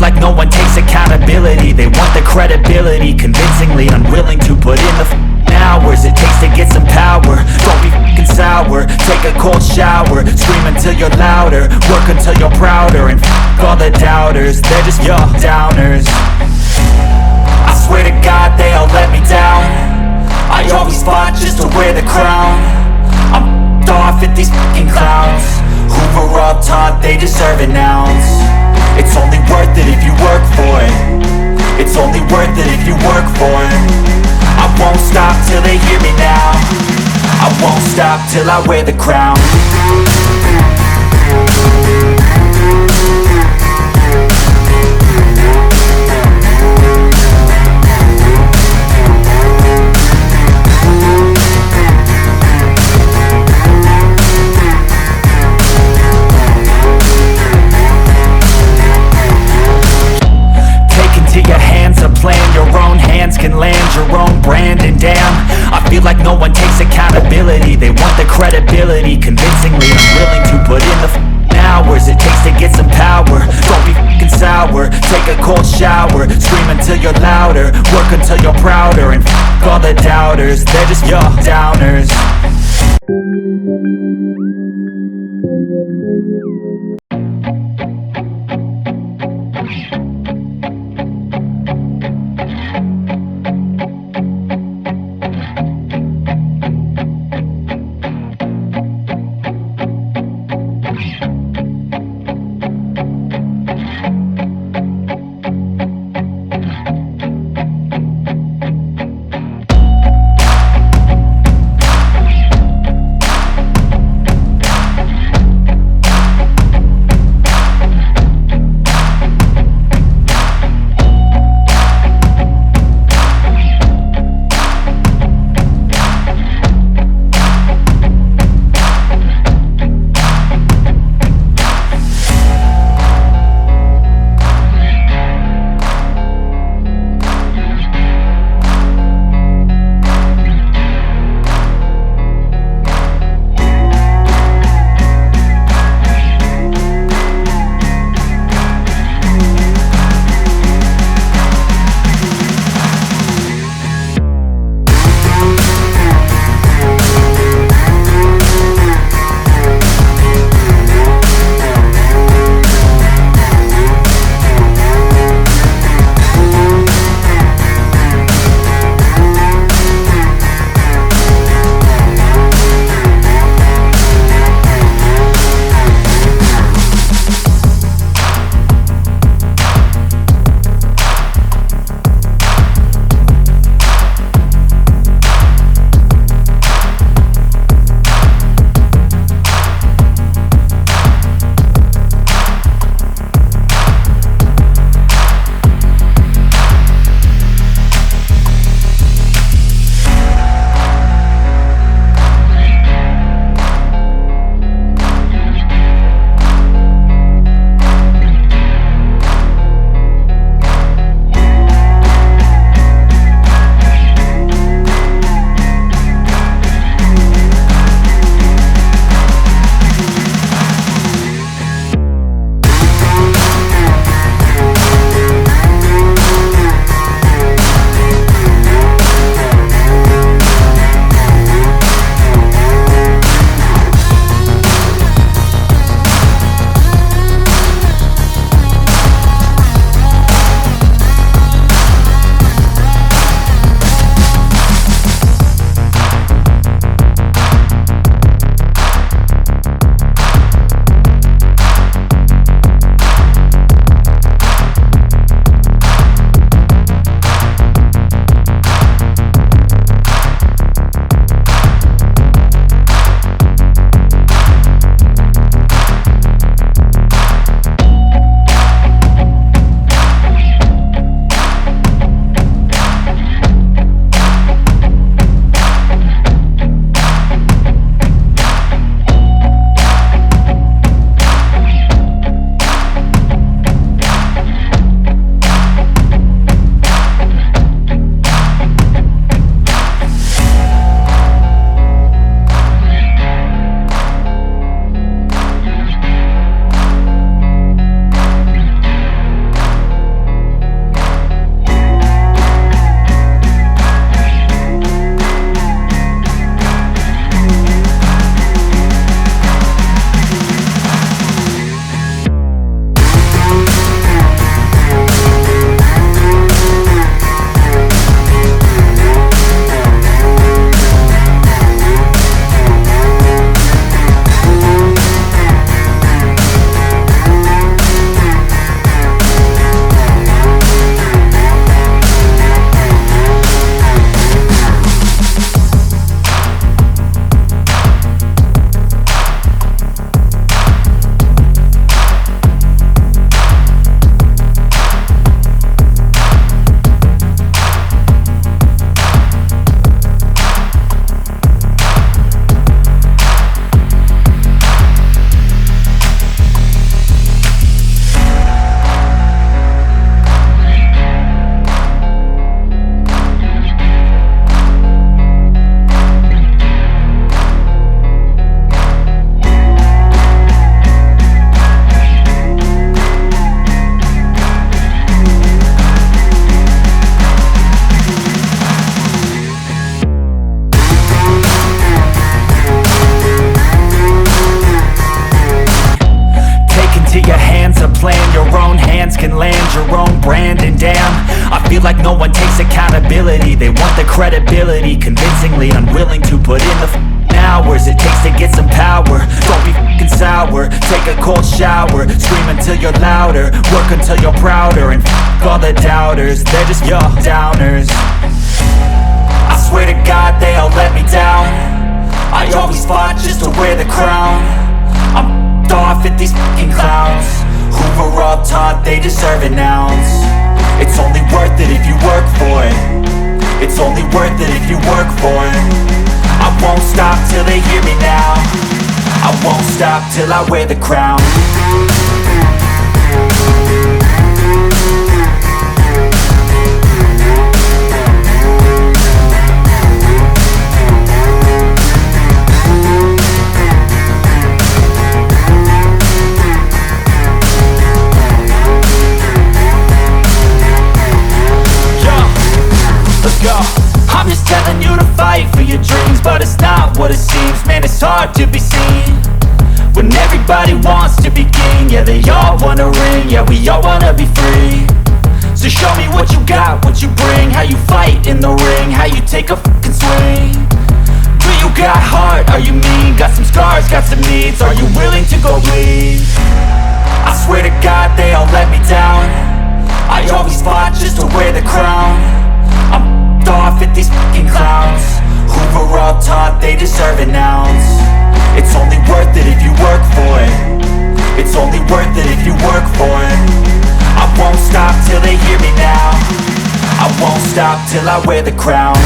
like no one takes accountability. They want the credibility, convincingly unwilling to put in the hours it takes to get some power. Don't be f***ing sour, take a cold shower, scream until you're louder, work until you're prouder, and f*** all the doubters, they're just your downers. I swear to God they all let me down. I always fought just to wear the crown. I'm f***ed off at these f***ing clowns who were all taught they deserve an ounce. It's only worth it if you work for it. It's only worth it if you work for it. I won't stop till they hear me now. I won't stop till I wear the crown. Can land your own brand, and damn, I feel like no one takes accountability. They want the credibility, convincingly unwilling to put in the hours it takes to get some power. Don't be f***ing sour, take a cold shower, scream until you're louder, work until you're prouder, and f*** all the doubters, they're just your downers. want the credibility, convincingly unwilling to put in the hours it takes to get some power. Don't be f***ing sour, take a cold shower, scream until you're louder, work until you're prouder, and f*** all the doubters, they're just your downers. I swear to God they all let me down. I always fought just to wear the crown. I'm f***ed off at these f***ing clowns who were all taught they deserve an ounce. It's only worth it if you work for it. It's only worth it if you work for it. I won't stop till they hear me now. I won't stop till I wear the crown. I'm just telling you to fight for your dreams, but it's not what it seems. Man, it's hard to be seen when everybody wants to be king. Yeah, they all wanna ring, yeah, we all wanna be free. So show me what you got, what you bring, how you fight in the ring, how you take a fucking swing. Do you got heart, are you mean? Got some scars, got some needs, are you willing to go bleed? I swear to God they all let me down. I always fought just to wear the crown. I'm off at these fucking clowns who were all taught they deserve an ounce. It's only worth it if you work for it. It's only worth it if you work for it. I won't stop till they hear me now. I won't stop till I wear the crown.